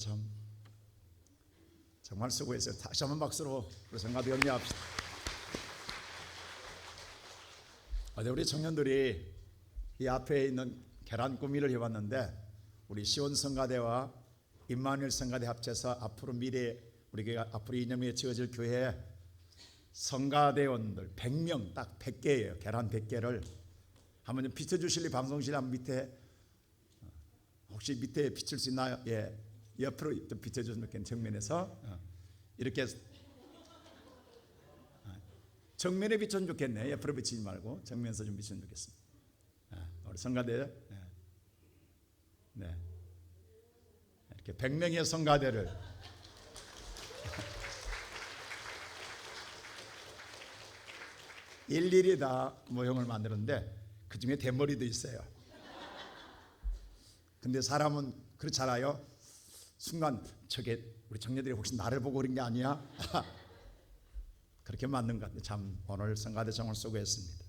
참 정말 수고했어요. 다시 한번 박수로 우리 성가대 격려합시다. 우리 청년들이 이 앞에 있는 계란 꾸미를 해봤는데 우리 시온 성가대와 임마누엘 성가대 합쳐서 앞으로 미래 우리 교회가 앞으로 2년 후에 지어질 교회에 성가대원들 100명 딱 100개예요. 계란 100개를 한번 좀 비춰주실래요? 방송실 한 밑에 혹시 밑에 비칠 수 있나요? 예, 옆으로 좀 비춰주시면 좋겠네요. 정면에서 이렇게 정면에 비춰주면 좋겠네. 옆으로 비치지 말고 정면에서 좀 비춰주면 좋겠습니다. 우리 성가대 네. 이렇게 100명의 성가대를 일일이 다 모형을 만드는데 그 중에 대머리도 있어요. 근데 사람은 그렇잖아요. 순간 저게 우리 청년들이 혹시 나를 보고 그런 게 아니야? 그렇게 맞는 것 같아요. 참 오늘 성가대 정말 수고했습니다.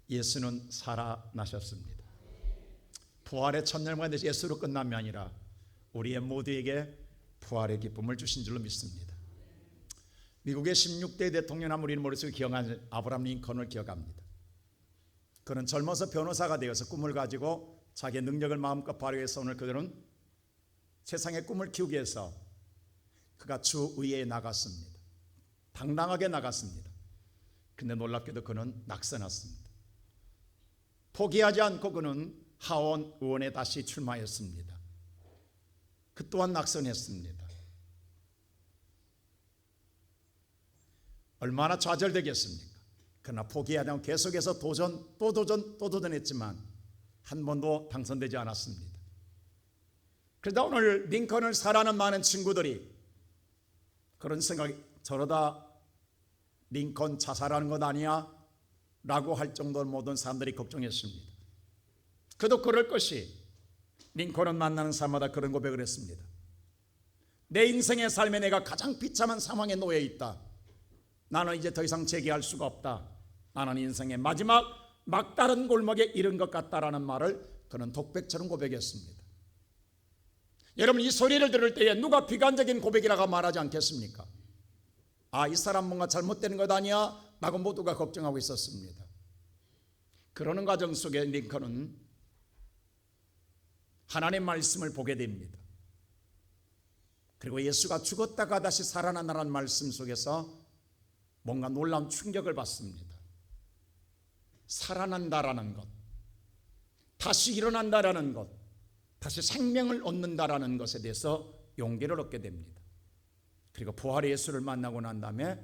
예수는 살아나셨습니다. 부활의 첫날만 돼서 예수로 끝남이 아니라 우리의 모두에게 부활의 기쁨을 주신 줄로 믿습니다. 미국의 16대 대통령 우리는 머릿속에 기억하는 아브라함 링컨을 기억합니다. 그는 젊어서 변호사가 되어서 꿈을 가지고 자기의 능력을 마음껏 발휘해서 오늘 그들은 세상의 꿈을 키우기 위해서 그가 주의회에 나갔습니다. 당당하게 나갔습니다. 근데 놀랍게도 그는 낙선했습니다. 포기하지 않고 그는 하원 의원에 다시 출마했습니다. 그 또한 낙선했습니다. 얼마나 좌절되겠습니까? 그러나 포기하지 않고 계속해서 또 도전했지만 한 번도 당선되지 않았습니다. 그러다 오늘 링컨을 사랑하는 많은 친구들이 그런 생각이 저러다 링컨 자살하는 것 아니야? 라고 할 정도로 모든 사람들이 걱정했습니다. 그도 그럴 것이 링컨을 만나는 사람마다 그런 고백을 했습니다. 내 인생의 삶에 내가 가장 비참한 상황에 놓여 있다. 나는 이제 더 이상 재기할 수가 없다. 나는 인생의 마지막 막다른 골목에 이른 것 같다라는 말을 그는 독백처럼 고백했습니다. 여러분 이 소리를 들을 때에 누가 비관적인 고백이라고 말하지 않겠습니까? 이 사람 뭔가 잘못되는 것 아니야? 라고 모두가 걱정하고 있었습니다. 그러는 과정 속에 링컨은 하나님의 말씀을 보게 됩니다. 그리고 예수가 죽었다가 다시 살아난다는 말씀 속에서 뭔가 놀라운 충격을 받습니다. 살아난다라는 것, 다시 일어난다라는 것, 다시 생명을 얻는다라는 것에 대해서 용기를 얻게 됩니다. 그리고 부활의 예수를 만나고 난 다음에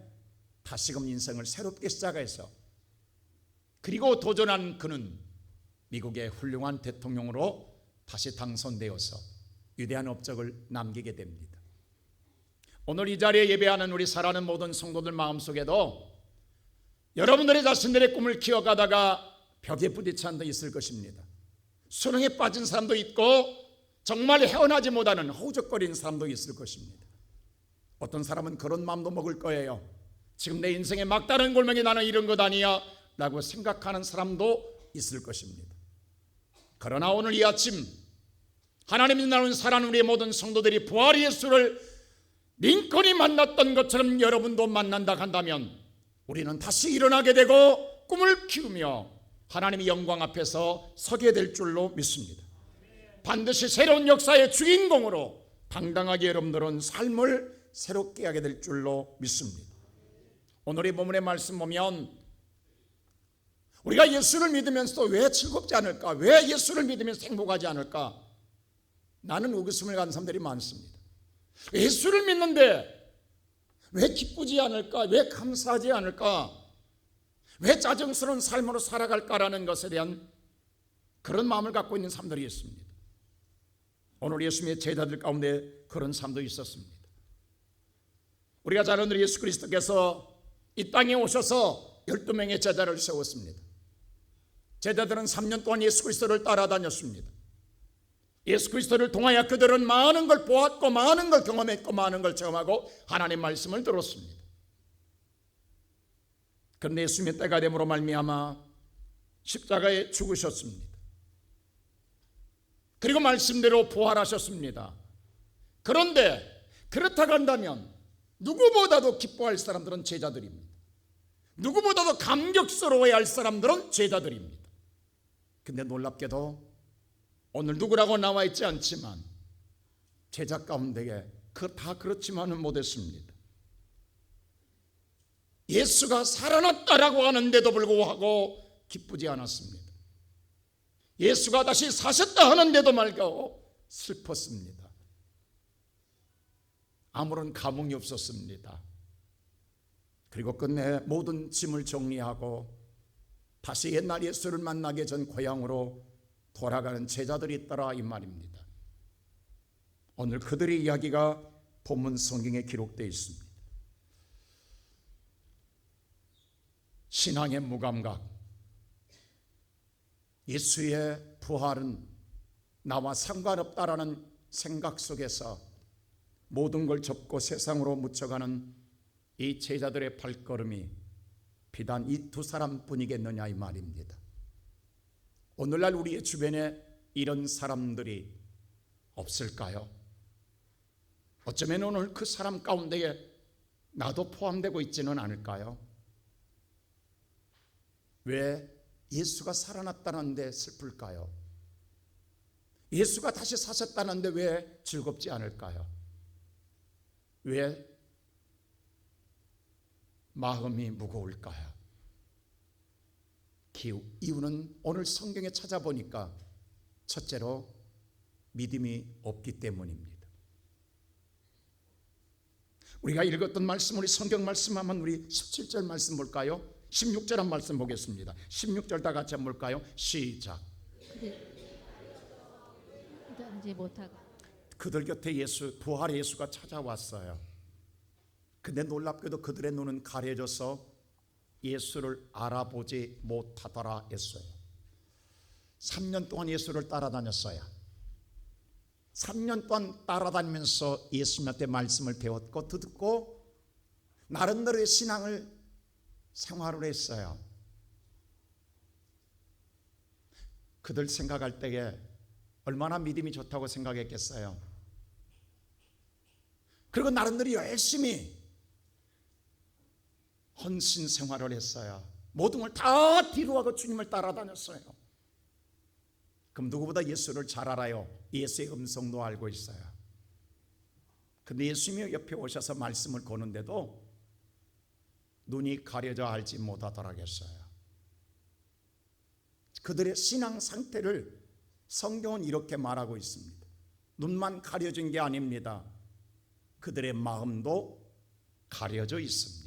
다시금 인생을 새롭게 시작해서 그리고 도전한 그는 미국의 훌륭한 대통령으로 다시 당선되어서 위대한 업적을 남기게 됩니다. 오늘 이 자리에 예배하는 우리 사랑하는 모든 성도들 마음속에도 여러분들의 자신들의 꿈을 키워가다가 벽에 부딪힌 사람도 있을 것입니다. 수능에 빠진 사람도 있고 정말 헤어나지 못하는 허우적거리는 사람도 있을 것입니다. 어떤 사람은 그런 마음도 먹을 거예요. 지금 내 인생의 막다른 골목에 나는 이런 것 아니야 라고 생각하는 사람도 있을 것입니다. 그러나 오늘 이 아침 하나님이 나눈 사랑하는 우리의 모든 성도들이 부활의 예수를 링컨이 만났던 것처럼 여러분도 만난다 한다면 우리는 다시 일어나게 되고 꿈을 키우며 하나님의 영광 앞에서 서게 될 줄로 믿습니다. 반드시 새로운 역사의 주인공으로 당당하게 여러분들은 삶을 새롭게 하게 될 줄로 믿습니다. 오늘의 본문의 말씀 보면 우리가 예수를 믿으면서도 왜 즐겁지 않을까? 왜 예수를 믿으면서 행복하지 않을까? 나는 의구심을 가진 사람들이 많습니다. 예수를 믿는데 왜 기쁘지 않을까? 왜 감사하지 않을까? 왜 짜증스러운 삶으로 살아갈까라는 것에 대한 그런 마음을 갖고 있는 사람들이 있습니다. 오늘 예수님의 제자들 가운데 그런 사람도 있었습니다. 우리가 잘 아는 예수 그리스도께서 이 땅에 오셔서 12명의 제자를 세웠습니다. 제자들은 3년 동안 예수 그리스도를 따라다녔습니다. 예수 그리스도를 통하여 그들은 많은 걸 보았고 많은 걸 경험했고 많은 걸 체험하고 하나님의 말씀을 들었습니다. 그런데 예수님의 때가 됨으로 말미암아 십자가에 죽으셨습니다. 그리고 말씀대로 부활하셨습니다. 그런데 그렇다고 한다면 누구보다도 기뻐할 사람들은 제자들입니다. 누구보다도 감격스러워야 할 사람들은 제자들입니다. 근데 놀랍게도 오늘 누구라고 나와 있지 않지만 제자 가운데 다 그렇지만은 못했습니다. 예수가 살아났다라고 하는데도 불구하고 기쁘지 않았습니다. 예수가 다시 사셨다 하는데도 말고 슬펐습니다. 아무런 감흥이 없었습니다. 그리고 끝내 모든 짐을 정리하고 다시 옛날 예수를 만나기 전 고향으로 돌아가는 제자들이 있더라 이 말입니다. 오늘 그들의 이야기가 본문 성경에 기록되어 있습니다. 신앙의 무감각, 예수의 부활은 나와 상관없다라는 생각 속에서 모든 걸 접고 세상으로 묻혀가는 이 제자들의 발걸음이 비단 이 두 사람뿐이겠느냐 이 말입니다. 오늘날 우리의 주변에 이런 사람들이 없을까요? 어쩌면 오늘 그 사람 가운데에 나도 포함되고 있지는 않을까요? 왜 예수가 살아났다는데 슬플까요? 예수가 다시 사셨다는데 왜 즐겁지 않을까요? 왜 마음이 무거울까요? 이유는 오늘 성경에 찾아보니까 첫째로 믿음이 없기 때문입니다. 우리가 읽었던 말씀, 우리 성경 말씀 한번 우리 17절 말씀 볼까요? 16절 한 말씀 보겠습니다. 16절 다 같이 한번 볼까요? 시작. 그들 곁에 부활의 예수가 찾아왔어요. 근데 놀랍게도 그들의 눈은 가려져서 예수를 알아보지 못하더라 했어요. 3년 동안 예수를 따라다녔어요. 3년 동안 따라다니면서 예수님한테 말씀을 배웠고 듣고 나름대로의 신앙을 생활을 했어요. 그들 생각할 때에 얼마나 믿음이 좋다고 생각했겠어요. 그리고 나름대로 열심히 헌신 생활을 했어요. 모든 걸 다 뒤로하고 주님을 따라다녔어요. 그럼 누구보다 예수를 잘 알아요. 예수의 음성도 알고 있어요. 근데 예수님이 옆에 오셔서 말씀을 거는데도 눈이 가려져 알지 못하더라겠어요. 그들의 신앙 상태를 성경은 이렇게 말하고 있습니다. 눈만 가려진 게 아닙니다. 그들의 마음도 가려져 있습니다.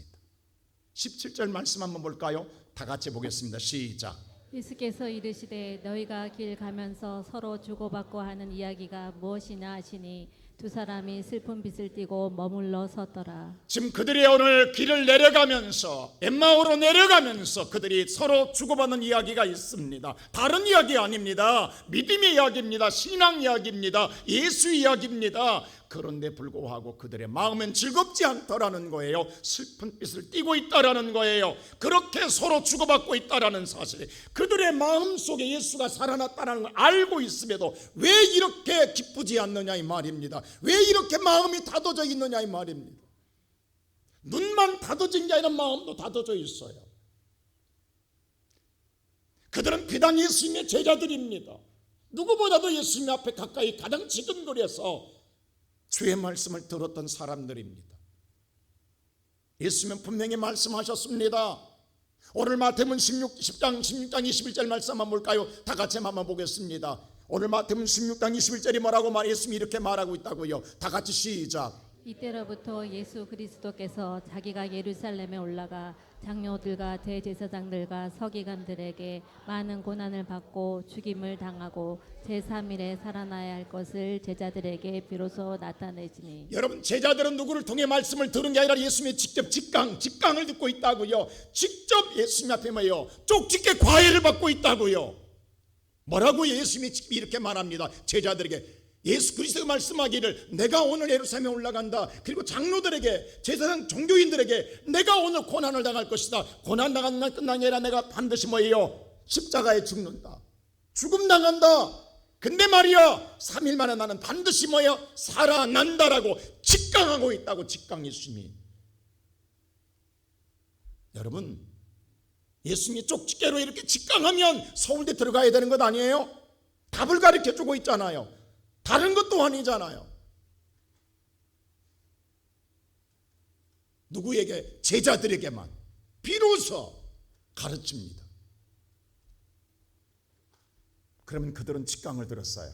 17절 말씀 한번 볼까요? 다 같이 보겠습니다. 시작. 예수께서 이르시되 너희가 길 가면서 서로 주고받고 하는 이야기가 무엇이냐 하시니 두 사람이 슬픈 빛을 띠고 머물러 섰더라. 지금 그들이 오늘 길을 내려가면서 엠마오로 내려가면서 그들이 서로 주고받는 이야기가 있습니다. 다른 이야기 아닙니다. 믿음의 이야기입니다. 신앙 이야기입니다. 예수 이야기입니다. 그런데 불구하고 그들의 마음은 즐겁지 않더라는 거예요. 슬픈 빛을 띠고 있다라는 거예요. 그렇게 서로 주고받고 있다라는 사실, 그들의 마음속에 예수가 살아났다는 걸 알고 있음에도 왜 이렇게 기쁘지 않느냐 이 말입니다. 왜 이렇게 마음이 닫아져 있느냐 이 말입니다. 눈만 닫아진 게 아니라 마음도 닫아져 있어요. 그들은 비단 예수님의 제자들입니다. 누구보다도 예수님 앞에 가까이 가장 지근거려서 주의 말씀을 들었던 사람들입니다. 예수님은 분명히 말씀하셨습니다. 오늘 마태복음 10장 21절 말씀 한번 볼까요? 다 같이 한번 보겠습니다. 오늘 마태복음 16장 21절이 뭐라고 예수님이 이렇게 말하고 있다고요. 다 같이 시작. 이때로부터 예수 그리스도께서 자기가 예루살렘에 올라가 장로들과 대제사장들과 서기관들에게 많은 고난을 받고 죽임을 당하고 제3일에 살아나야 할 것을 제자들에게 비로소 나타내시니. 여러분, 제자들은 누구를 통해 말씀을 들은 게 아니라 예수님의 직접 직강을 듣고 있다고요. 직접 예수님 앞에 뭐예요? 쪽집게 과외를 받고 있다고요. 뭐라고 예수님이 이렇게 말합니다. 제자들에게 예수 그리스도가 말씀하기를 내가 오늘 예루살렘에 올라간다. 그리고 장로들에게, 제사장 종교인들에게 내가 오늘 고난을 당할 것이다. 고난 당하는 날 끝난 게 아니라 내가 반드시 뭐예요? 십자가에 죽는다. 죽음 당한다. 근데 말이야 3일 만에 나는 반드시 뭐야 살아난다라고 직강하고 있다고. 직강 예수님이. 여러분 예수님이 쪽집게로 이렇게 직강하면 서울대 들어가야 되는 것 아니에요? 답을 가르쳐주고 있잖아요. 다른 것도 아니잖아요. 누구에게? 제자들에게만 비로소 가르칩니다. 그러면 그들은 직강을 들었어요.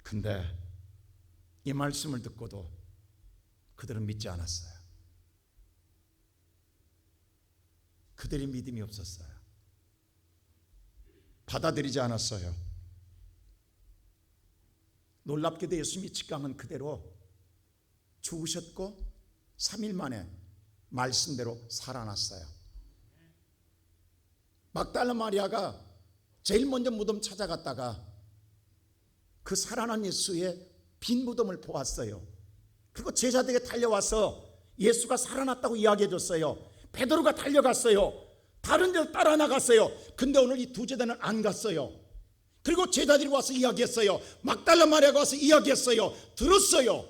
근데 이 말씀을 듣고도 그들은 믿지 않았어요. 그들의 믿음이 없었어요. 받아들이지 않았어요. 놀랍게도 예수님이 직강은 그대로 죽으셨고 3일 만에 말씀대로 살아났어요. 막달라 마리아가 제일 먼저 무덤 찾아갔다가 그 살아난 예수의 빈 무덤을 보았어요. 그리고 제자들에게 달려와서 예수가 살아났다고 이야기해 줬어요. 베드로가 달려갔어요. 다른 데로 따라 나갔어요. 근데 오늘 이 두 제자는 안 갔어요. 그리고 제자들이 와서 이야기했어요. 막달라 마리아가 와서 이야기했어요. 들었어요.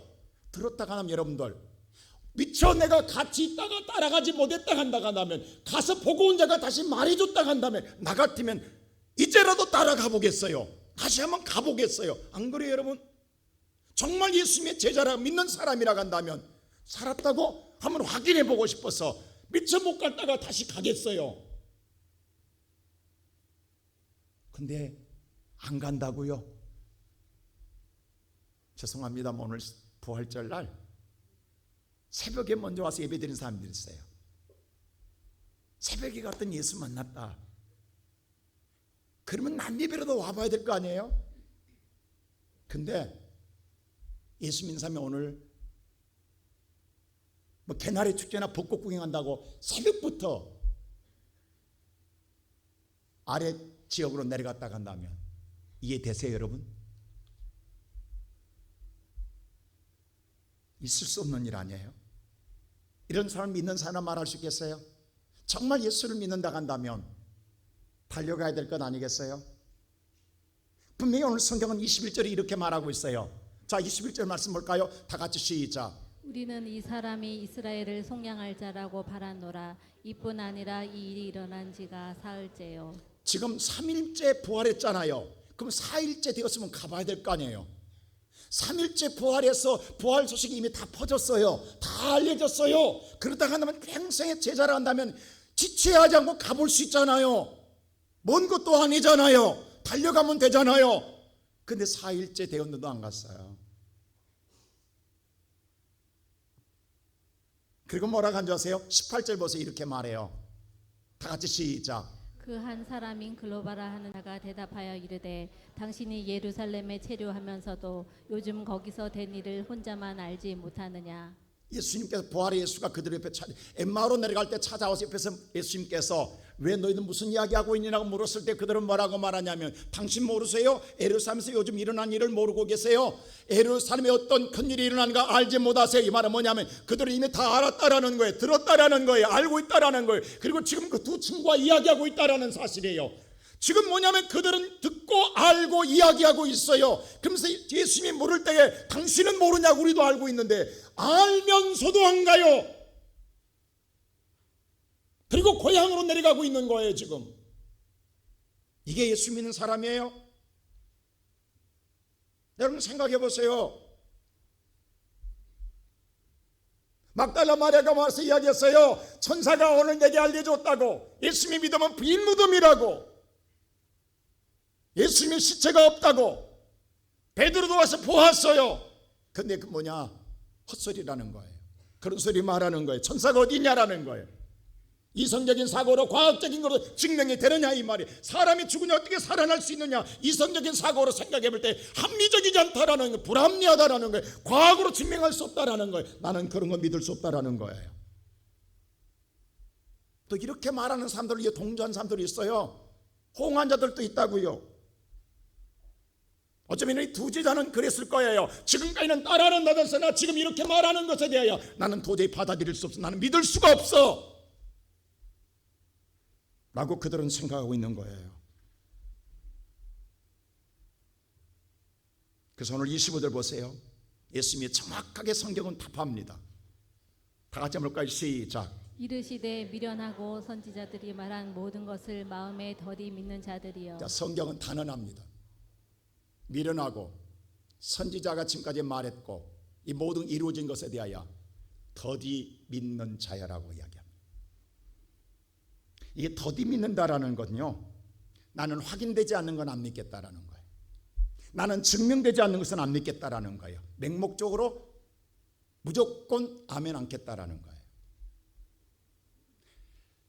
들었다가 하면 여러분들 미처 내가 같이 있다가 따라가지 못했다 한다 한다면, 가서 보고 온 자가 다시 말해줬다 한다면, 나 같으면 이제라도 따라가 보겠어요. 다시 한번 가보겠어요. 안 그래요 여러분? 정말 예수님의 제자라 믿는 사람이라 한다면 살았다고 한번 확인해 보고 싶어서 미처 못 갔다가 다시 가겠어요. 근데 안 간다고요? 죄송합니다만 오늘 부활절 날 새벽에 먼저 와서 예배드린 사람들이 있어요. 새벽에 갔던 예수 만났다. 그러면 난예배라도 와봐야 될 거 아니에요? 근데 예수 믿는 사람이 오늘 뭐 개나리 축제나 벚꽃 구경한다고 새벽부터 아래 지역으로 내려갔다 간다면 이해되세요 여러분? 있을 수 없는 일 아니에요? 이런 사람 믿는 사람 말할 수 있겠어요? 정말 예수를 믿는다 한다면 달려가야 될 것 아니겠어요? 분명히 오늘 성경은 21절에 이렇게 말하고 있어요. 자, 21절 말씀 볼까요? 다 같이 시작. 우리는 이 사람이 이스라엘을 속량할 자라고 바라노라. 이뿐 아니라 이 일이 일어난 지가 사흘째요. 지금 3일째 부활했잖아요. 그럼 4일째 되었으면 가봐야 될 거 아니에요. 3일째 부활해서 부활 소식이 이미 다 퍼졌어요. 다 알려졌어요. 그러다가 한다면 평생의 제자를 한다면 지체하지 않고 가볼 수 있잖아요. 먼 것도 아니잖아요. 달려가면 되잖아요. 근데 4일째 되었는데도 안 갔어요. 그리고 뭐라고 한 줄 아세요? 18절 보세요. 이렇게 말해요. 다 같이 시작. 그 한 사람인 글로바라 하는 자가 대답하여 이르되 당신이 예루살렘에 체류하면서도 요즘 거기서 된 일을 혼자만 알지 못하느냐. 예수님께서 부활의 예수가 그들 옆에 엠마오로 내려갈 때 찾아와서 옆에서 예수님께서 왜 너희는 무슨 이야기하고 있냐고 물었을 때 그들은 뭐라고 말하냐면 당신 모르세요? 예루살렘에서 요즘 일어난 일을 모르고 계세요? 예루살렘에 어떤 큰일이 일어난가 알지 못하세요? 이 말은 뭐냐면 그들은 이미 다 알았다라는 거예요. 들었다라는 거예요. 알고 있다라는 거예요. 그리고 지금 그 두 친구와 이야기하고 있다라는 사실이에요. 지금 뭐냐면 그들은 듣고 알고 이야기하고 있어요. 그러면서 예수님이 물을 때에 당신은 모르냐고 우리도 알고 있는데 알면서도 안 가요. 그리고 고향으로 내려가고 있는 거예요 지금. 이게 예수 믿는 사람이에요? 여러분 생각해 보세요. 막달라 마리아가 와서 이야기했어요. 천사가 오늘 내게 알려줬다고. 예수님이 믿으면 빈 무덤이라고. 예수님의 시체가 없다고. 베드로도 와서 보았어요. 근데 그 뭐냐? 헛소리라는 거예요. 그런 소리 말하는 거예요. 천사가 어디 있냐라는 거예요. 이성적인 사고로 과학적인 거로 증명이 되느냐 이 말이에요. 사람이 죽으냐 어떻게 살아날 수 있느냐. 이성적인 사고로 생각해 볼 때 합리적이지 않다라는 거예요. 불합리하다라는 거예요. 과학으로 증명할 수 없다라는 거예요. 나는 그런 거 믿을 수 없다라는 거예요. 또 이렇게 말하는 사람들 위해 동조한 사람들이 있어요. 호응한 자들도 있다고요. 어쩌면 이 두 제자는 그랬을 거예요. 지금까지는 따라는 나다서나 지금 이렇게 말하는 것에 대하여 나는 도저히 받아들일 수 없어. 나는 믿을 수가 없어. 라고 그들은 생각하고 있는 거예요. 그래서 오늘 25절 보세요. 예수님이 정확하게 성경은 답합니다. 다 같이 한번 볼까요? 시작. 이르시되 미련하고 선지자들이 말한 모든 것을 마음에 더디 믿는 자들이여. 자, 성경은 단언합니다. 미련하고 선지자가 지금까지 말했고 이 모든 이루어진 것에 대하여 더디 믿는 자야라고 이야기합니다. 이게 더디 믿는다라는 건요, 나는 확인되지 않는 건 안 믿겠다라는 거예요. 나는 증명되지 않는 것은 안 믿겠다라는 거예요. 맹목적으로 무조건 아멘 않겠다라는 거예요.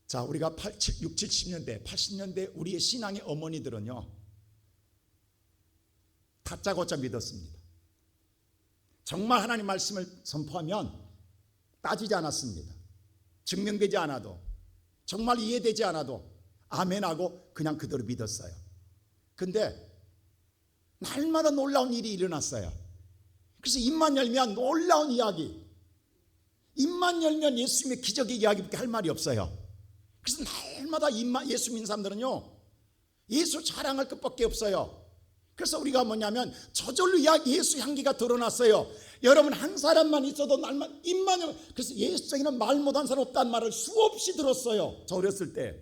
자, 우리가 6, 70년대, 80년대 우리의 신앙의 어머니들은요, 다짜고짜 믿었습니다. 정말 하나님 말씀을 선포하면 따지지 않았습니다. 증명되지 않아도, 정말 이해되지 않아도 아멘하고 그냥 그대로 믿었어요. 근데 날마다 놀라운 일이 일어났어요. 그래서 입만 열면 놀라운 이야기, 입만 열면 예수님의 기적의 이야기밖에 할 말이 없어요. 그래서 날마다 예수 믿는 사람들은요, 예수 자랑할 것밖에 없어요. 그래서 우리가 뭐냐면 저절로 예수 향기가 드러났어요. 여러분, 한 사람만 있어도 날마다 입만 열면, 그래서 예수쟁이는 말 못한 사람 없다는 말을 수없이 들었어요. 저 어렸을 때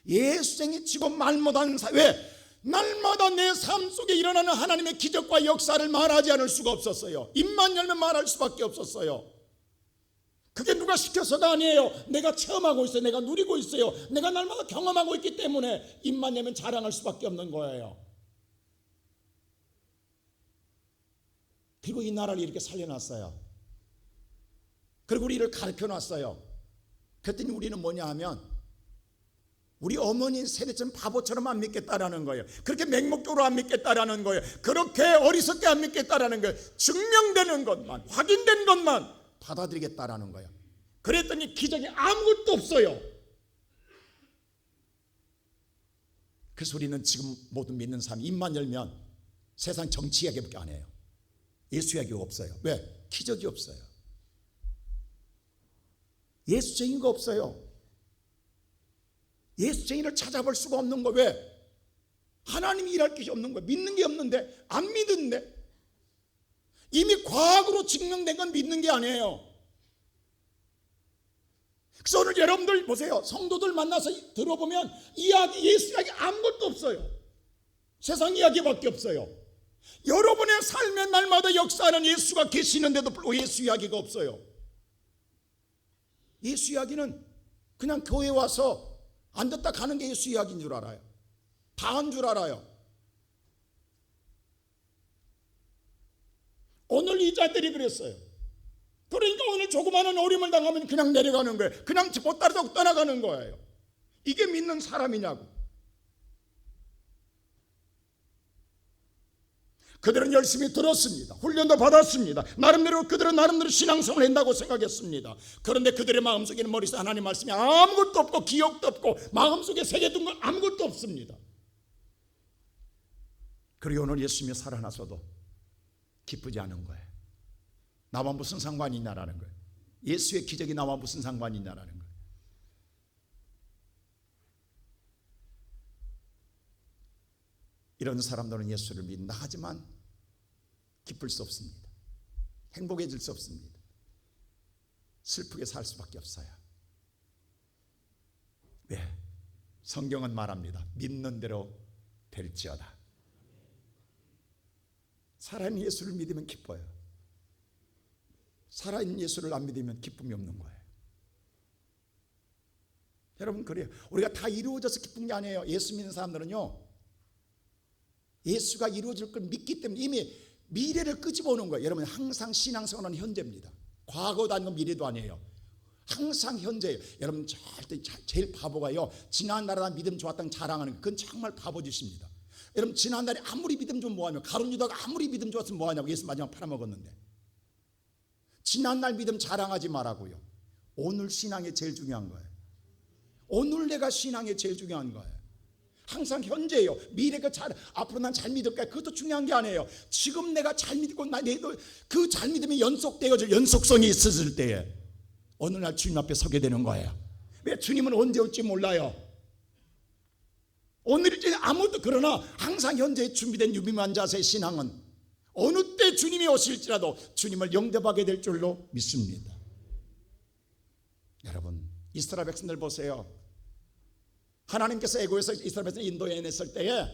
예수쟁이 치고 말 못하는 사람, 왜? 날마다 내 삶 속에 일어나는 하나님의 기적과 역사를 말하지 않을 수가 없었어요. 입만 열면 말할 수밖에 없었어요. 그게 누가 시켜서가 아니에요. 내가 체험하고 있어요. 내가 누리고 있어요. 내가 날마다 경험하고 있기 때문에 입만 열면 자랑할 수밖에 없는 거예요. 그리고 이 나라를 이렇게 살려놨어요. 그리고 우리를 가르쳐놨어요. 그랬더니 우리는 뭐냐 하면 우리 어머니 세대처럼 바보처럼 안 믿겠다라는 거예요. 그렇게 맹목적으로 안 믿겠다라는 거예요. 그렇게 어리석게 안 믿겠다라는 거예요. 증명되는 것만, 확인된 것만 받아들이겠다라는 거예요. 그랬더니 기적이 아무것도 없어요. 그래서 우리는 지금 모든 믿는 사람이 입만 열면 세상 정치 이야기밖에 안 해요. 예수 이야기가 없어요. 왜? 기적이 없어요. 예수쟁이가 없어요. 예수쟁이를 찾아볼 수가 없는 거. 왜? 하나님이 일할 것이 없는 거예요. 믿는 게 없는데, 안 믿는데, 이미 과학으로 증명된 건 믿는 게 아니에요. 그래서 오늘 여러분들 보세요. 성도들 만나서 들어보면 이야기, 예수 이야기 아무것도 없어요. 세상 이야기밖에 없어요. 여러분의 삶의 날마다 역사하는 예수가 계시는데도 불구하고 예수 이야기가 없어요. 예수 이야기는 그냥 교회 와서 안 듣다 가는 게 예수 이야기인 줄 알아요. 다 한 줄 알아요. 오늘 이 자들이 그랬어요. 그러니까 오늘 조그마한 어려움을 당하면 그냥 내려가는 거예요. 그냥 못 따라서 떠나가는 거예요. 이게 믿는 사람이냐고. 그들은 열심히 들었습니다. 훈련도 받았습니다. 나름대로 그들은 나름대로 신앙생활을 한다고 생각했습니다. 그런데 그들의 마음속에는 머릿속에 하나님 말씀이 아무것도 없고 기억도 없고 마음속에 새겨둔 건 아무것도 없습니다. 그리고 오늘 예수님이 살아나서도 기쁘지 않은 거예요. 나와 무슨 상관이 있냐라는 거예요. 예수의 기적이 나와 무슨 상관이 있냐라는 거예요. 이런 사람들은 예수를 믿는다 하지만 기쁠 수 없습니다. 행복해질 수 없습니다. 슬프게 살 수밖에 없어요. 왜? 성경은 말합니다. 믿는 대로 될지어다. 살아있는 예수를 믿으면 기뻐요. 살아있는 예수를 안 믿으면 기쁨이 없는 거예요. 여러분, 그래요. 우리가 다 이루어져서 기쁜 게 아니에요. 예수 믿는 사람들은요, 예수가 이루어질 걸 믿기 때문에 이미 미래를 끄집어오는 거예요. 여러분, 항상 신앙생활은 현재입니다. 과거도 아니고 미래도 아니에요. 항상 현재예요. 여러분, 절대 제일 바보가요, 지난날에 믿음 좋았다는 자랑하는 거, 그건 정말 바보짓입니다. 여러분, 지난날에 아무리 믿음 좀 뭐하냐고, 가룟 유다가 아무리 믿음 좋았으면 뭐하냐고, 예수 마지막 팔아먹었는데. 지난날 믿음 자랑하지 말라고요. 오늘 신앙이 제일 중요한 거예요. 오늘 내가 신앙이 제일 중요한 거예요. 항상 현재예요. 미래가 앞으로 난 잘 믿을까? 그것도 중요한 게 아니에요. 지금 내가 잘 믿고 내도 그 잘 믿음이 연속되어질 연속성이 있었을 때에 어느 날 주님 앞에 서게 되는 거예요. 왜? 주님은 언제 올지 몰라요. 오늘일지 아무도, 그러나 항상 현재 준비된 유비만 자세의 신앙은 어느 때 주님이 오실지라도 주님을 영접하게 될 줄로 믿습니다. 여러분, 이스라엘 백성들 보세요. 하나님께서 애고에서 이스라엘 백성을 인도해냈을 때에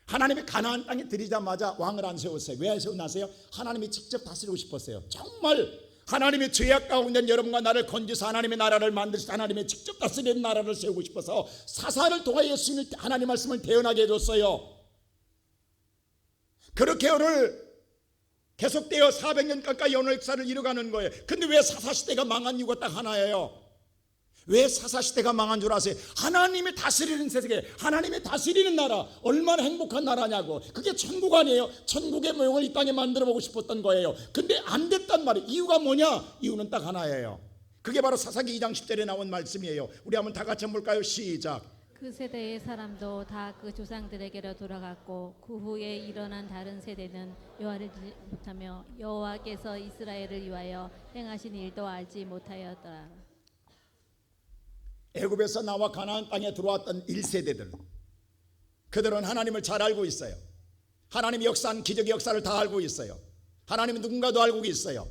하나님이 가나안 땅에 들이자마자 왕을 안 세웠어요. 왜 세우나세요? 하나님이 직접 다스리고 싶었어요. 정말 하나님의 죄악 가운데 있는 여러분과 나를 건지서 하나님의 나라를 만드시고 하나님의 직접 다스리는 나라를 세우고 싶어서 사사를 통하여 예수님을, 하나님 말씀을 대언하게 해줬어요. 그렇게 오늘 계속되어 400년 가까이 오늘 역사를 이뤄가는 거예요. 근데 왜 사사시대가 망한 이유가 딱 하나예요. 왜 사사시대가 망한 줄 아세요? 하나님이 다스리는 세상에, 하나님이 다스리는 나라, 얼마나 행복한 나라냐고. 그게 천국 아니에요? 천국의 모형을 이 땅에 만들어 보고 싶었던 거예요. 근데 안 됐단 말이에요. 이유가 뭐냐? 이유는 딱 하나예요. 그게 바로 사사기 2장 10절에 나온 말씀이에요. 우리 한번 다 같이 볼까요? 시작. 그 세대의 사람도 다 그 조상들에게로 돌아갔고 그 후에 일어난 다른 세대는 여호와를 알지 못하며 여호와께서 이스라엘을 위하여 행하신 일도 알지 못하였더라. 애굽에서 나와 가나안 땅에 들어왔던 1세대들, 그들은 하나님을 잘 알고 있어요. 하나님이 역사한 기적의 역사를 다 알고 있어요. 하나님이 누군가도 알고 있어요.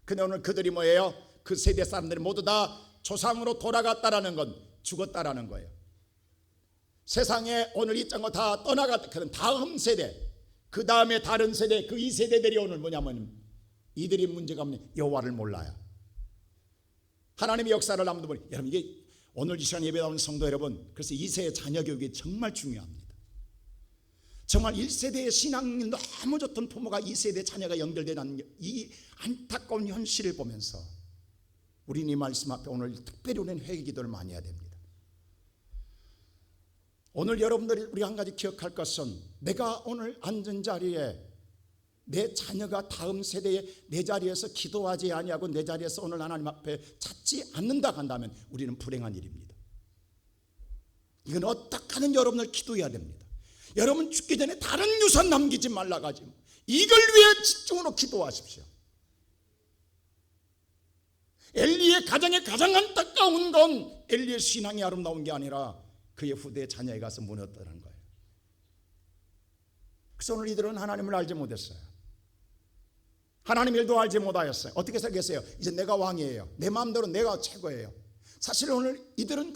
근데 오늘 그들이 뭐예요? 그 세대 사람들이 모두 다 조상으로 돌아갔다라는 건 죽었다라는 거예요. 세상에 오늘 이 땅을 다 떠나갔다. 그런 다음 세대, 그 다음에 다른 세대, 그 2세대들이 오늘 뭐냐면 이들이 문제가 없는 여호와를 몰라요. 하나님의 역사를 아무도 모르. 여러분, 이게 오늘 이 시간 예배 나오는 성도 여러분, 그래서 2세의 자녀 교육이 정말 중요합니다. 정말 1세대의 신앙이 너무 좋던 부모가 2세대 자녀가 연결되는 이 안타까운 현실을 보면서 우리는 이 말씀 앞에 오늘 특별히 우리는 회개 기도를 많이 해야 됩니다. 오늘 여러분들이 우리 한 가지 기억할 것은, 내가 오늘 앉은 자리에 내 자녀가 다음 세대에 내 자리에서 기도하지 아니하고 내 자리에서 오늘 하나님 앞에 찾지 않는다 한다면 우리는 불행한 일입니다. 이건 어떻게 하든 여러분을 기도해야 됩니다. 여러분 죽기 전에 다른 유산 남기지 말라가지, 이걸 위해 집중으로 기도하십시오. 엘리의 가정에 가장 안타까운 건 엘리의 신앙이 아름다운 게 아니라 그의 후대의 자녀에 가서 무너졌다는 거예요. 그래서 오늘 이들은 하나님을 알지 못했어요. 하나님 일도 알지 못하였어요. 어떻게 생각했어요? 이제 내가 왕이에요. 내 마음대로 내가 최고예요. 사실 오늘 이들은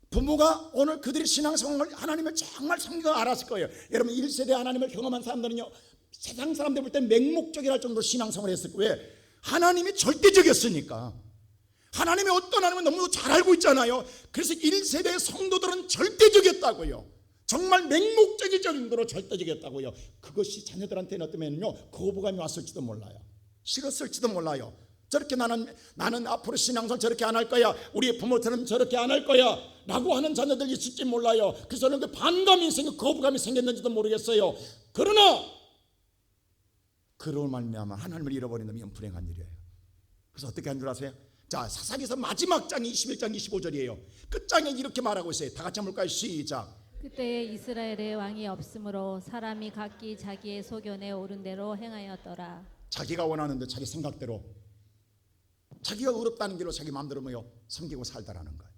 부모가 오늘 그들의 신앙생활을 하나님을 정말 성경을 알았을 거예요. 여러분 1세대 하나님을 경험한 사람들은요, 세상 사람들 볼 때 맹목적이랄 정도로 신앙생활을 했을 거예요. 왜? 하나님이 절대적이었으니까. 하나님의 어떤 하나님을 너무 잘 알고 있잖아요. 그래서 1세대의 성도들은 절대적이었다고요. 정말 맹목적인 정도로 절대적이었다고요. 그것이 자녀들한테는 어떠면요, 거부감이 왔을지도 몰라요. 싫었을지도 몰라요. 저렇게 나는 앞으로 신앙생활 저렇게 안 할 거야, 우리 부모처럼 저렇게 안 할 거야 라고 하는 자녀들이 있을지 몰라요. 그래서 그 반감이 생겨 거부감이 생겼는지도 모르겠어요. 그러나 그로 말미암아 하나님을 잃어버린다면 불행한 일이에요. 그래서 어떻게 한 줄 아세요? 자, 사사기서 마지막 장이 21장 25절이에요. 끝장에 이렇게 말하고 있어요. 다 같이 한번 볼까요? 시작. 그때에 이스라엘의 왕이 없으므로 사람이 각기 자기의 소견에 오른 대로 행하였더라. 자기가 원하는 데 자기 생각대로, 자기가 어렵다는 길로 자기 마음대로 섬기고 살다라는 거예요.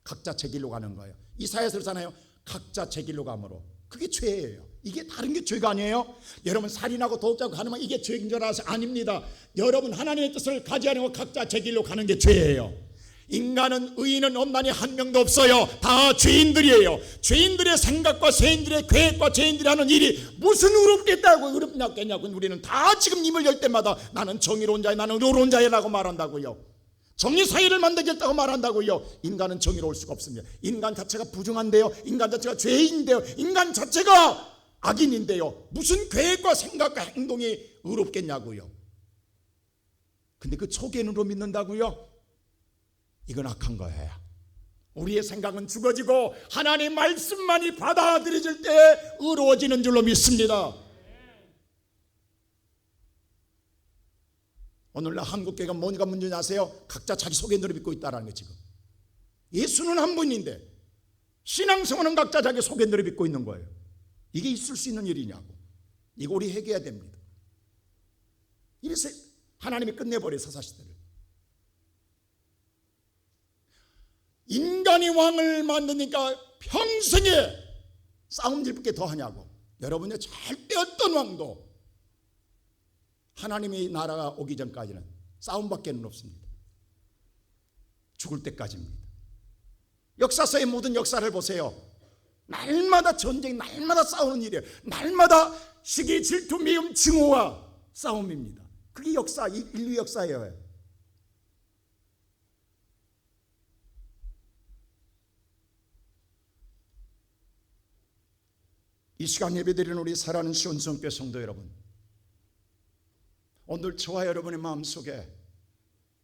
각자 제 길로 가는 거예요. 이사야서 그러잖아요. 각자 제 길로 가므로. 그게 죄예요. 이게 다른 게 죄가 아니에요. 여러분 살인하고 도둑질하고 가는 건 이게 죄인 줄 알아서 아닙니다. 여러분 하나님의 뜻을 가지 않고 각자 제 길로 가는 게 죄예요. 인간은, 의인은 없나니 한 명도 없어요. 다 죄인들이에요. 죄인들의 생각과 죄인들의 계획과 죄인들이 하는 일이 무슨 의롭겠다고, 의롭냐고. 우리는 다 지금 입을 열 때마다 나는 정의로운 자야, 나는 의로운 자야라고 말한다고요. 정의사회를 만들겠다고 말한다고요. 인간은 정의로울 수가 없습니다. 인간 자체가 부정한데요, 인간 자체가 죄인인데요, 인간 자체가 악인인데요, 무슨 계획과 생각과 행동이 의롭겠냐고요. 근데 그 초계는으로 믿는다고요? 이건 악한 거예요. 우리의 생각은 죽어지고 하나님의 말씀만이 받아들여질 때 의로워지는 줄로 믿습니다. 오늘날 한국교회가 뭐가 문제냐 아세요? 각자 자기 소견대로 믿고 있다는 게 지금. 예수는 한 분인데 신앙생활은 각자 자기 소견대로 믿고 있는 거예요. 이게 있을 수 있는 일이냐고. 이거 우리 회개해야 됩니다. 이래서 하나님이 끝내버려요, 사사시대를. 인간이 왕을 만드니까 평생에 싸움질밖에 더 하냐고. 여러분의 절대 어떤 왕도 하나님의 나라가 오기 전까지는 싸움밖에는 없습니다. 죽을 때까지입니다. 역사서의 모든 역사를 보세요. 날마다 전쟁, 날마다 싸우는 일이에요. 날마다 시기, 질투, 미움, 증오와 싸움입니다. 그게 역사, 인류 역사예요. 이 시간 예배드리는 우리 사랑하는 시온성교회 성도 여러분, 오늘 저와 여러분의 마음속에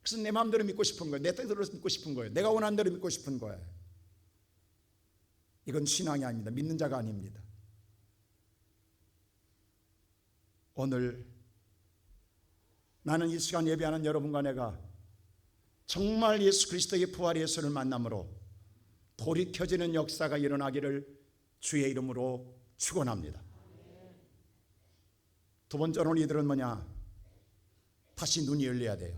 그래서 내 마음대로 믿고 싶은 거예요. 내 뜻대로 믿고 싶은 거예요. 내가 원하는 대로 믿고 싶은 거예요. 이건 신앙이 아닙니다. 믿는 자가 아닙니다. 오늘 나는 이 시간 예배하는 여러분과 내가 정말 예수 그리스도의 부활의 예수를 만남으로 돌이켜지는 역사가 일어나기를 주의 이름으로 축원합니다. 두 번째로 이들은 뭐냐? 다시 눈이 열려야 돼요.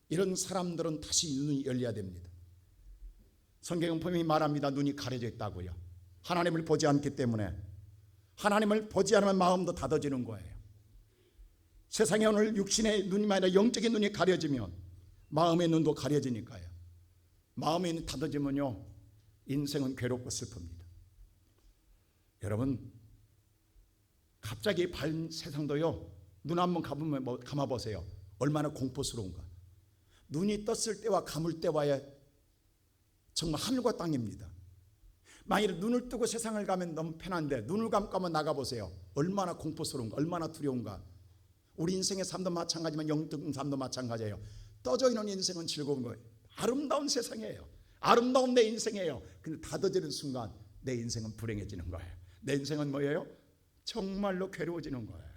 이런 사람들은 다시 눈이 열려야 됩니다. 성경은 분명히 말합니다. 눈이 가려져 있다고요. 하나님을 보지 않기 때문에. 하나님을 보지 않으면 마음도 닫아지는 거예요. 세상에 오늘 육신의 눈이 아니라 영적인 눈이 가려지면 마음의 눈도 가려지니까요. 마음의 눈이 닫아지면요, 인생은 괴롭고 슬픕니다. 여러분, 갑자기 밝은 세상도요, 눈 한번 감아보세요. 얼마나 공포스러운가. 눈이 떴을 때와 감을 때와의 정말 하늘과 땅입니다. 만일 눈을 뜨고 세상을 가면 너무 편한데 눈을 감고 한번 나가보세요. 얼마나 공포스러운가, 얼마나 두려운가. 우리 인생의 삶도 마찬가지지만 영적인 삶도 마찬가지예요. 떠져 있는 인생은 즐거운 거예요. 아름다운 세상이에요. 아름다운 내 인생이에요. 근데 닫아지는 순간 내 인생은 불행해지는 거예요. 내 인생은 뭐예요? 정말로 괴로워지는 거예요.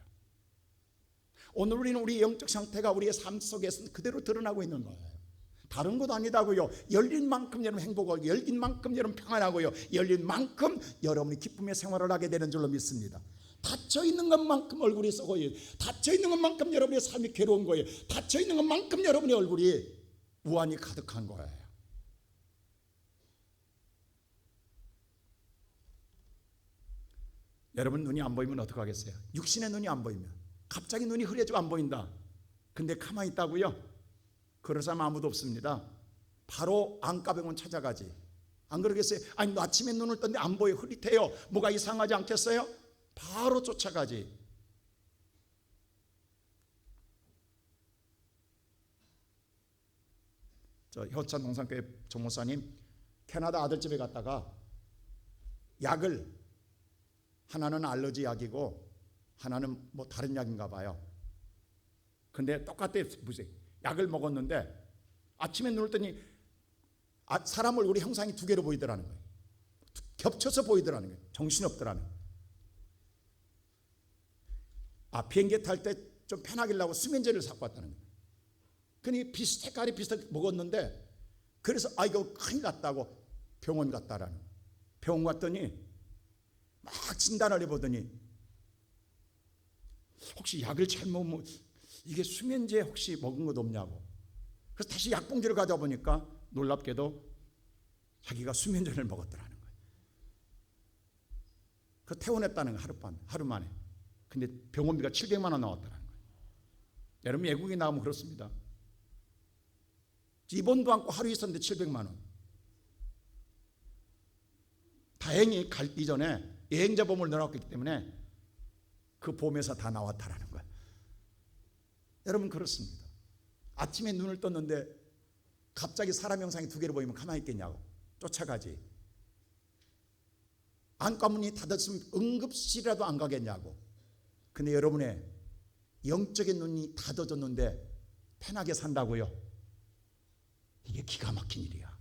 오늘 우리는 우리 영적 상태가 우리의 삶 속에서 그대로 드러나고 있는 거예요. 다른 것 아니다고요. 열린 만큼 여러분 행복하고, 열린 만큼 여러분 평안하고요, 열린 만큼 여러분이 기쁨의 생활을 하게 되는 줄로 믿습니다. 닫혀있는 것만큼 얼굴이 썩어요. 닫혀있는 것만큼 여러분의 삶이 괴로운 거예요. 닫혀있는 것만큼 여러분의 얼굴이 우환이 가득한 거예요. 여러분 눈이 안 보이면 어떡하겠어요? 육신의 눈이 안 보이면, 갑자기 눈이 흐려지고 안 보인다. 근데 가만히 있다고요? 그럴 사람 아무도 없습니다. 바로 안과병원 찾아가지. 안 그러겠어요? 아니 아침에 눈을 떴는데 안 보여, 흐릿해요. 뭐가 이상하지 않겠어요? 바로 쫓아가지. 저 효찬 동산교회 정목사님 캐나다 아들집에 갔다가 약을, 하나는 알러지 약이고 하나는 뭐 다른 약인가 봐요. 근데 똑같아. 무슨 약을 먹었는데 아침에 눈을 뜨니 사람 얼굴이 형상이 두 개로 보이더라는 거예요. 겹쳐서 보이더라는 거예요. 정신없더라는 거예요. 비행기 탈 때 좀 편하길라고 수면제를 사고 왔다는 거예요. 근데 색깔이 비슷하게 먹었는데, 그래서 이거 큰일 났다고 병원 갔다라는 거예요. 병원 갔더니 막 진단을 해보더니 혹시 약을 잘못 먹으면 이게 수면제 혹시 먹은 것 없냐고. 그래서 다시 약봉지를 가져와 보니까 놀랍게도 자기가 수면제를 먹었더라는 거예요. 그 퇴원했다는 거예요. 하루 만에. 근데 병원비가 700만 원 나왔더라는 거예요. 여러분 외국에 나오면 그렇습니다. 입원도 않고 하루 있었는데 700만 원. 다행히 갈 이전에 여행자 보험을 넣어놨기 때문에 그 보험에서 다 나왔다라는 거예요. 여러분 그렇습니다. 아침에 눈을 떴는데 갑자기 사람 형상이 두 개로 보이면 가만히 있겠냐고. 쫓아가지. 안과문이 닫았으면 응급실이라도 안 가겠냐고. 근데 여러분의 영적인 눈이 닫아졌는데 편하게 산다고요? 이게 기가 막힌 일이야.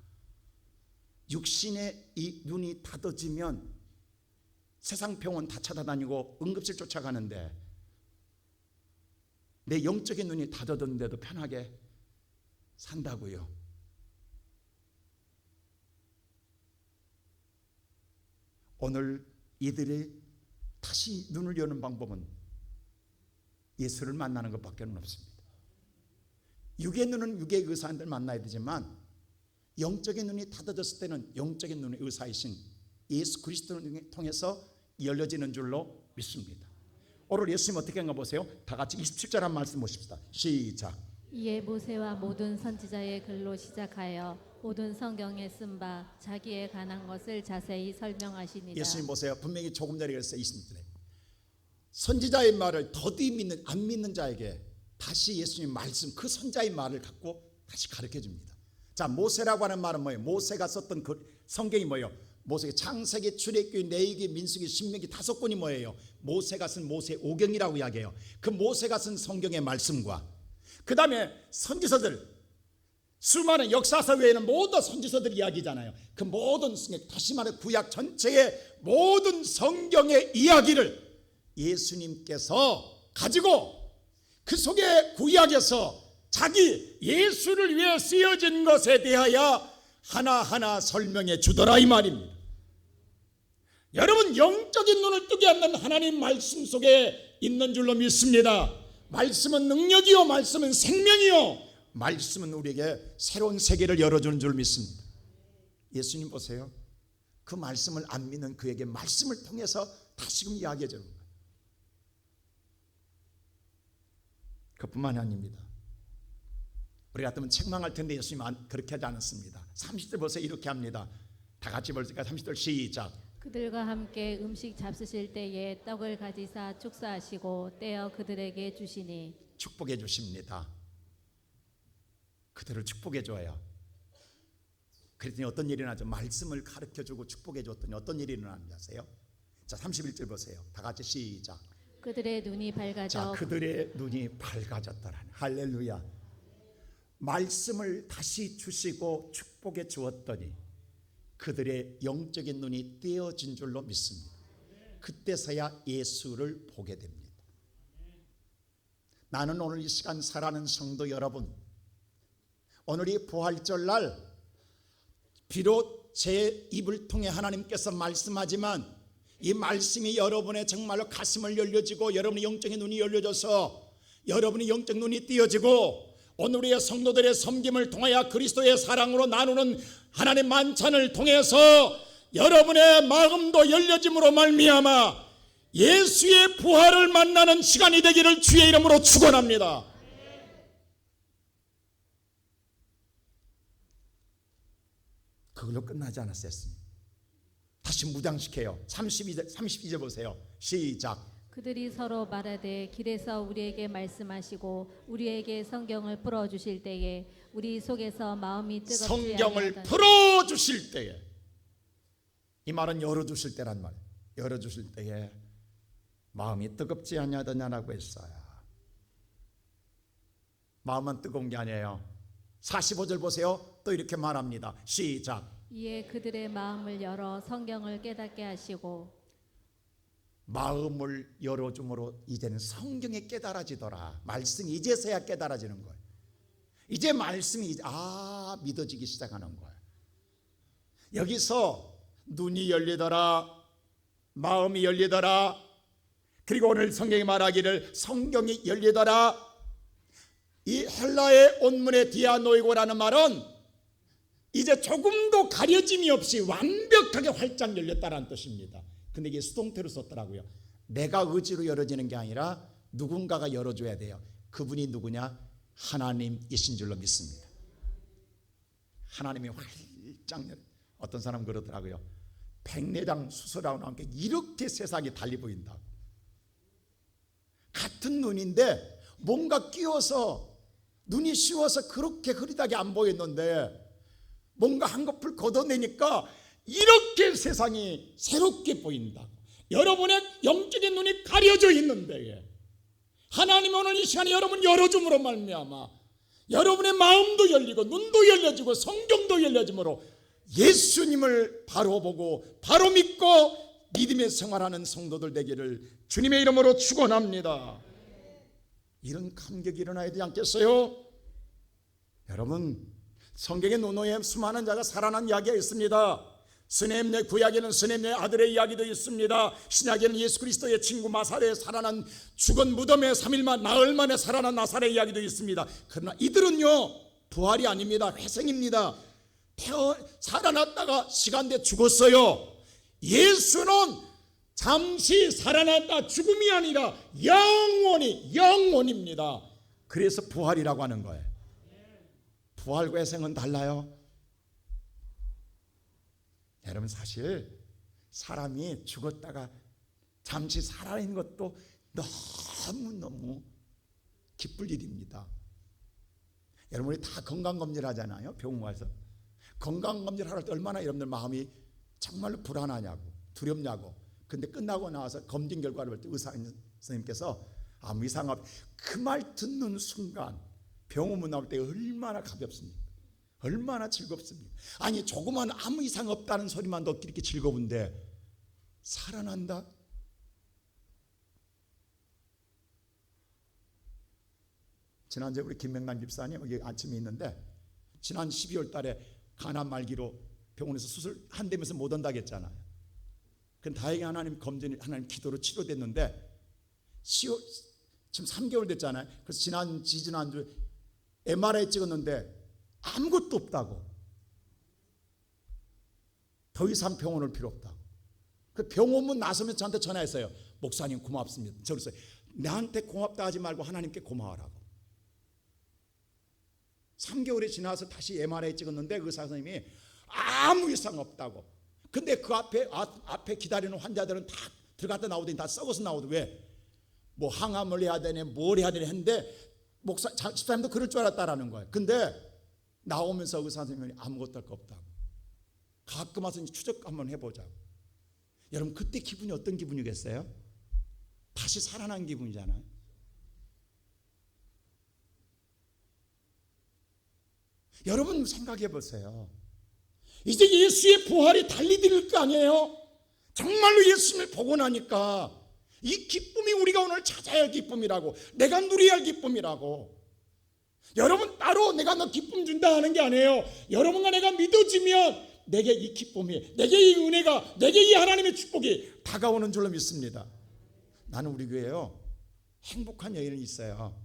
육신의 이 눈이 닫아지면 세상 병원 다 찾아다니고 응급실 쫓아가는데 내 영적인 눈이 닫아졌는데도 편하게 산다고요. 오늘 이들이 다시 눈을 여는 방법은 예수를 만나는 것밖에 없습니다. 육의 눈은 육의 의사들 만나야 되지만 영적인 눈이 닫아졌을 때는 영적인 눈의 의사이신 예수 그리스도를 통해서 열려지는 줄로 믿습니다. 오늘 예수님 어떻게 한가 보세요. 다 같이 27절 한 말씀 보십시다. 시작. 이에 모세와 모든 선지자의 글로 시작하여 모든 성경에 쓴 바 자기에 관한 것을 자세히 설명하시니라. 예수님 보세요. 분명히 조금 전에 그랬어요. 20절에 선지자의 말을 더디 믿는 안 믿는 자에게 다시 예수님 말씀 그 선자의 말을 갖고 다시 가르쳐 줍니다. 자, 모세라고 하는 말은 뭐예요? 모세가 썼던 그 성경이 뭐예요? 모세가 창세기, 출애굽기, 레위기, 민수기, 신명기 5권이 뭐예요? 모세가 쓴 모세 오경이라고 이야기해요. 그 모세가 쓴 성경의 말씀과 그 다음에 선지서들 수많은 역사서 외에는 모든 선지서들 이야기잖아요. 그 모든 성경, 다시 말해 구약 전체의 모든 성경의 이야기를 예수님께서 가지고 그 속에 구약에서 자기 예수를 위해 쓰여진 것에 대하여 하나하나 설명해 주더라 이 말입니다. 여러분 영적인 눈을 뜨게 하는 하나님 말씀 속에 있는 줄로 믿습니다. 말씀은 능력이요 말씀은 생명이요 말씀은 우리에게 새로운 세계를 열어주는 줄 믿습니다. 예수님 보세요. 그 말씀을 안 믿는 그에게 말씀을 통해서 다시금 이야기해 주는 거예요. 그뿐만이 아닙니다. 우리 같으면 책망할 텐데 예수님은 그렇게 하지 않았습니다. 30절 보세요. 이렇게 합니다. 다 같이 볼까요? 30절 시작. 그들과 함께 음식 잡수실 때에 떡을 가지사 축사하시고 떼어 그들에게 주시니 축복해 주십니다. 그들을 축복해 줘요. 그랬더니 어떤 일이 일어나죠? 말씀을 가르쳐 주고 축복해 줬더니 어떤 일이 일어나는지 아세요? 자, 31절 보세요. 다 같이 시작. 그들의 눈이 밝아져 자, 그들의 눈이 밝아졌더라. 할렐루야. 말씀을 다시 주시고 축복해 주었더니 그들의 영적인 눈이 떼어진 줄로 믿습니다. 그때서야 예수를 보게 됩니다. 나는 오늘 이 시간 살아가는 성도 여러분, 오늘이 부활절날 비록 제 입을 통해 하나님께서 말씀하지만 이 말씀이 여러분의 정말로 가슴을 열려지고 여러분의 영적인 눈이 열려져서 여러분의 영적 눈이 띄어지고 오늘 우리의 성도들의 섬김을 통하여 그리스도의 사랑으로 나누는 하나님 만찬을 통해서 여러분의 마음도 열려짐으로 말미암아 예수의 부활을 만나는 시간이 되기를 주의 이름으로 축원합니다. 그걸로 끝나지 않았어요. 다시 무장시켜요. 32절 보세요. 시작. 그들이 서로 말하되 길에서 우리에게 말씀하시고 우리에게 성경을 풀어주실 때에 우리 속에서 마음이 뜨겁지 성경을 아니하더니 풀어주실 때에, 이 말은 열어주실 때란 말, 열어주실 때에 마음이 뜨겁지 아니하더냐라고 했어요. 마음은 뜨거운 게 아니에요. 45절 보세요. 또 이렇게 말합니다. 시작. 이에 그들의 마음을 열어 성경을 깨닫게 하시고 마음을 열어줌으로 이제는 성경이 깨달아지더라. 말씀이 이제서야 깨달아지는 거예요. 이제 말씀이 믿어지기 시작하는 거예요. 여기서 눈이 열리더라, 마음이 열리더라, 그리고 오늘 성경이 말하기를 성경이 열리더라. 이 헬라의 온문의 디아노이고라는 말은 이제 조금도 가려짐이 없이 완벽하게 활짝 열렸다는 뜻입니다. 근데 이게 수동태로 썼더라고요. 내가 의지로 열어지는 게 아니라 누군가가 열어줘야 돼요. 그분이 누구냐? 하나님이신 줄로 믿습니다. 하나님이 활짝 열어. 어떤 사람 그러더라고요. 백내장 수술하고 나온 게 이렇게 세상이 달리 보인다고. 같은 눈인데 뭔가 끼워서 눈이 씌워서 그렇게 흐리다게 안 보였는데 뭔가 한꺼풀 걷어내니까 이렇게 세상이 새롭게 보인다. 여러분의 영적인 눈이 가려져 있는데 하나님 오늘 이 시간에 여러분 열어줌으로 말미암아 여러분의 마음도 열리고 눈도 열려지고 성경도 열려짐으로 예수님을 바로 보고 바로 믿고 믿음의 생활하는 성도들 되기를 주님의 이름으로 축원합니다. 이런 감격이 일어나야 되지 않겠어요? 여러분, 성경의 논어에 수많은 자가 살아난 이야기가 있습니다. 스네임네 구약에는 스네임네 아들의 이야기도 있습니다. 신약에는 예수 그리스도의 친구 마사레에 살아난 죽은 무덤에 3일만 나흘 만에 살아난 나사렛 이야기도 있습니다. 그러나 이들은요 부활이 아닙니다. 회생입니다. 살아났다가 시간대 죽었어요. 예수는 잠시 살아났다 죽음이 아니라 영원입니다. 그래서 부활이라고 하는 거예요. 부활과 회생은 달라요. 여러분, 사실 사람이 죽었다가 잠시 살아있는 것도 너무너무 기쁠 일입니다. 여러분, 우리 다 건강검진을 하잖아요. 병원 가서 건강검진을 할 때 얼마나 여러분들 마음이 정말로 불안하냐고, 두렵냐고. 근데 끝나고 나와서 검진 결과를 볼 때 의사 선생님께서 아무 이상 없, 그 말 듣는 순간 병원문 나올 때 얼마나 가볍습니까? 얼마나 즐겁습니까? 아니, 조그만 아무 이상 없다는 소리만 듣기 이렇게 즐거운데 살아난다? 지난주에 우리 김명란 집사님 여기 아침에 있는데, 지난 12월 달에 간암 말기로 병원에서 수술 한 대면서 못 온다고 했잖아요. 그럼 다행히 하나님 검진, 하나님 기도로 치료됐는데 지금 3개월 됐잖아요. 그래서 지난주 MRI 찍었는데 아무것도 없다고. 더 이상 병원 올 필요 없다고. 그 병원문 나서면서 저한테 전화했어요. 목사님 고맙습니다. 저 그랬어요. 나한테 고맙다 하지 말고 하나님께 고마워라고. 3개월이 지나서 다시 MRI 찍었는데 의사 선생님이 아무 이상 없다고. 근데 그 앞에 기다리는 환자들은 다 들어갔다 나오더니 다 썩어서 나오더니 왜? 뭐 항암을 해야 되네, 뭘 해야 되네 했는데 집사님도 그럴 줄 알았다라는 거예요. 근데 나오면서 의사 선생님이 아무것도 할 거 없다고. 가끔 와서 추적 한번 해보자고. 여러분, 그때 기분이 어떤 기분이겠어요? 다시 살아난 기분이잖아요. 여러분 생각해 보세요. 이제 예수의 부활이 달리들 거 아니에요? 정말로 예수님을 보고 나니까 이 기쁨이 우리가 오늘 찾아야 할 기쁨이라고, 내가 누려야 할 기쁨이라고. 여러분, 따로 내가 너 기쁨 준다 하는 게 아니에요. 여러분과 내가 믿어지면 내게 이 기쁨이, 내게 이 은혜가, 내게 이 하나님의 축복이 다가오는 줄로 믿습니다. 나는 우리 교회에요, 행복한 여인이 있어요.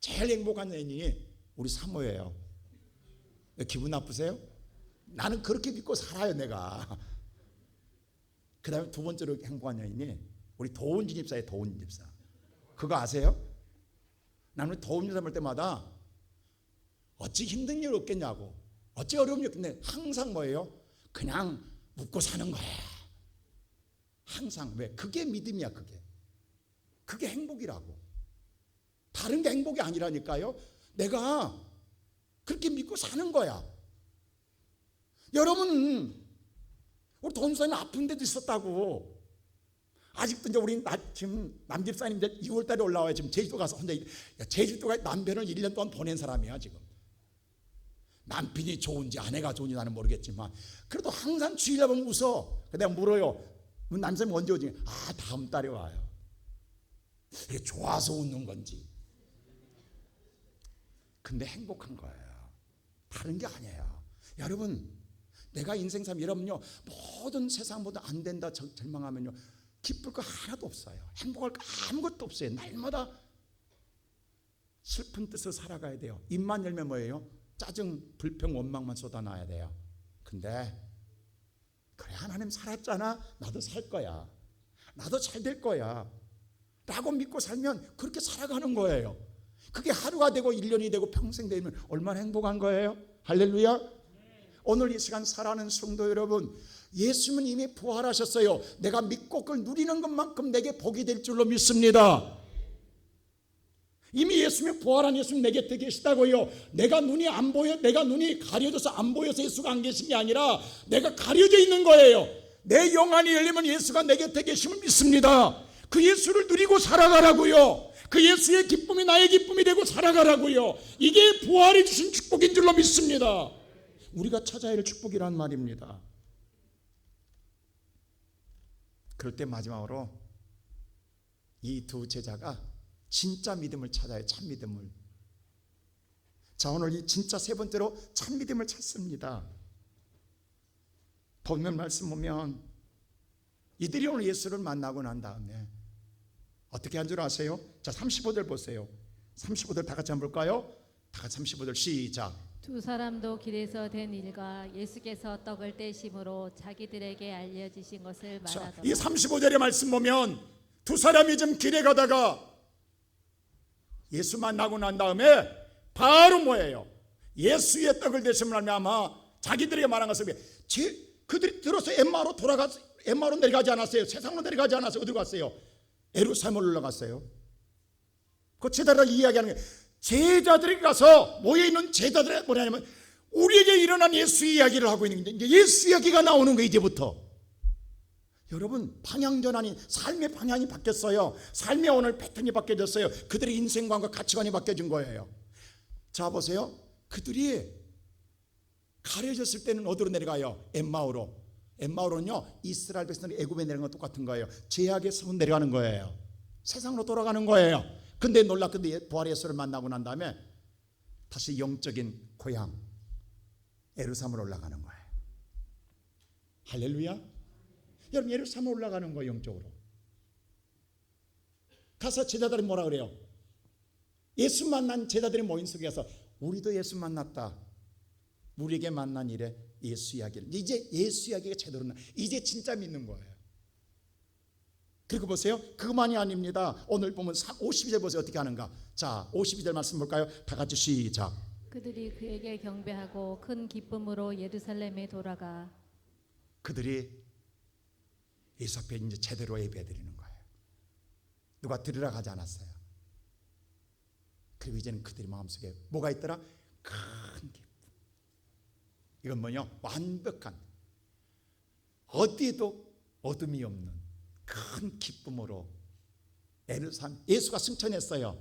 제일 행복한 여인이 우리 사모예요. 기분 나쁘세요? 나는 그렇게 믿고 살아요, 내가. 그 다음에 두 번째로 행복한 여인이 우리 도훈진 집사예요. 도훈진 집사. 그거 아세요? 나는 도훈진 집사 볼 때마다 어찌 힘든 일 없겠냐고, 어찌 어려운 일 없겠냐. 항상 뭐예요? 그냥 묵고 사는 거야. 항상. 왜? 그게 믿음이야. 그게 행복이라고. 다른 게 행복이 아니라니까요. 내가 그렇게 믿고 사는 거야. 여러분, 우리 도훈 집사님 아픈 데도 있었다고. 아직도 이제 우리 지금 남집사님 이제 2월 달에 올라와요. 지금 제주도 가서 혼자. 제주도가 남편을 1년 동안 보낸 사람이야 지금. 남편이 좋은지 아내가 좋은지 나는 모르겠지만 그래도 항상 주일날 보면 웃어. 내가 물어요. 남편이 언제 오지? 아, 다음 달에 와요. 이게 좋아서 웃는 건지. 근데 행복한 거예요. 다른 게 아니에요. 여러분, 내가 인생 삶, 여러분요, 모든 세상 모두 안 된다 절망하면요, 기쁠 거 하나도 없어요. 행복할 거 아무것도 없어요. 날마다 슬픈 뜻으로 살아가야 돼요. 입만 열면 뭐예요? 짜증, 불평, 원망만 쏟아놔야 돼요. 근데 그래, 하나님 살았잖아, 나도 살 거야, 나도 잘 될 거야 라고 믿고 살면 그렇게 살아가는 거예요. 그게 하루가 되고 1년이 되고 평생 되면 얼마나 행복한 거예요. 할렐루야. 오늘 이 시간 살아가는 성도 여러분, 예수님은 이미 부활하셨어요. 내가 믿고 그걸 누리는 것만큼 내게 복이 될 줄로 믿습니다. 이미 예수님이 부활한 예수님 내 곁에 계시다고요. 내가 눈이 안 보여, 내가 눈이 가려져서 안 보여서 예수가 안 계신 게 아니라 내가 가려져 있는 거예요. 내 영안이 열리면 예수가 내 곁에 계심을 믿습니다. 그 예수를 누리고 살아가라고요. 그 예수의 기쁨이 나의 기쁨이 되고 살아가라고요. 이게 부활이 주신 축복인 줄로 믿습니다. 우리가 찾아야 할 축복이란 말입니다. 그럴 때 마지막으로 이 두 제자가 진짜 믿음을 찾아요. 참 믿음을. 자, 오늘 이 진짜 세 번째로 참 믿음을 찾습니다. 보면 말씀 보면 이들이 오늘 예수를 만나고 난 다음에 어떻게 한 줄 아세요? 자, 35절 보세요. 35절 다 같이 한번 볼까요? 다 같이 35절 시작. 두 사람도 길에서 된 일과 예수께서 떡을 떼심으로 자기들에게 알려지신 것을 자, 말하더라. 이 35절의 말씀 보면 두 사람이 좀 길에 가다가 예수 만나고 난 다음에 바로 뭐예요? 예수의 떡을 대심을 하면 아마 자기들에게 말한 것을 그들이 들어서 엠마오로 내려가지 않았어요. 세상으로 내려가지 않았어요. 어디로 갔어요? 예루살렘으로 올라갔어요. 그 제자들 이야기하는 게 제자들이 가서 모여있는 제자들이 뭐냐면 우리에게 일어난 예수 이야기를 하고 있는 게 이제 예수 이야기가 나오는 거예요. 이제부터 여러분 방향전환이 삶의 방향이 바뀌었어요. 삶의 오늘 패턴이 바뀌어졌어요. 그들의 인생관과 가치관이 바뀌어진 거예요. 자 보세요. 그들이 가려졌을 때는 어디로 내려가요? 엠마오로. 엠마오로는요 이스라엘 백성들이 애굽에 내려간 것 똑같은 거예요. 죄악의 성은 내려가는 거예요. 세상으로 돌아가는 거예요. 근데 놀랍게도 부활의 예수를 만나고 난 다음에 다시 영적인 고향 예루살렘으로 올라가는 거예요. 할렐루야. 여러분 예루살렘 올라가는 거예요. 영적으로 가서 제자들이 뭐라 그래요? 예수 만난 제자들이 모인 속에서 우리도 예수 만났다. 우리에게 만난 일에 예수 이야기를 이제 예수 이야기가 제대로 나 이제 진짜 믿는 거예요. 그리고 보세요. 그것만이 아닙니다. 오늘 보면 52절 보세요. 어떻게 하는가? 자 52절 말씀 볼까요? 다 같이 시작. 그들이 그에게 경배하고 큰 기쁨으로 예루살렘에 돌아가. 그들이 예수 앞에 이제 제대로 예배드리는 거예요. 누가 드리러 가지 않았어요. 그리고 이제는 그들의 마음속에 뭐가 있더라? 큰 기쁨. 이건 뭐냐? 완벽한 어디에도 어둠이 없는 큰 기쁨으로 예루살렘 예수가 승천했어요.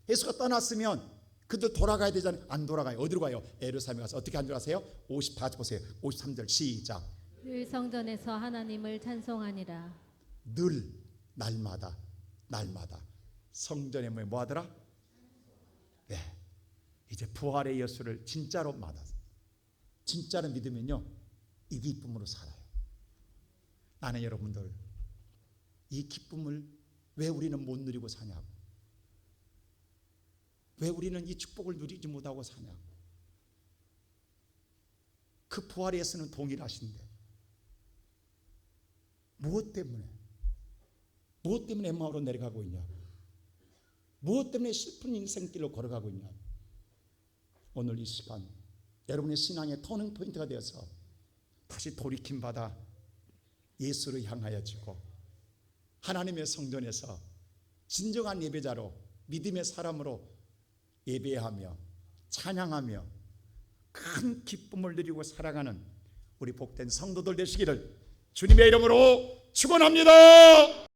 예수가 떠났으면 그들 돌아가야 되잖아요. 안 돌아가요. 어디로 가요? 예루살렘에 가서 어떻게 안 들어가세요? 50다 보세요. 53절 시작. 늘 성전에서 하나님을 찬송하니라. 늘 날마다 성전에 뭐 하더라? 네. 이제 부활의 예수를 진짜로 받았어요. 진짜로 믿으면요 이 기쁨으로 살아요. 나는 여러분들 이 기쁨을 왜 우리는 못 누리고 사냐고, 왜 우리는 이 축복을 누리지 못하고 사냐고. 그 부활의 예수는 동일하신데 무엇 때문에 엠마오로 내려가고 있냐고, 무엇 때문에 슬픈 인생길로 걸어가고 있냐고. 오늘 이 시간 여러분의 신앙의 터닝 포인트가 되어서 다시 돌이킴 받아 예수를 향하여지고 하나님의 성전에서 진정한 예배자로 믿음의 사람으로 예배하며 찬양하며 큰 기쁨을 누리고 살아가는 우리 복된 성도들 되시기를 주님의 이름으로 축원합니다.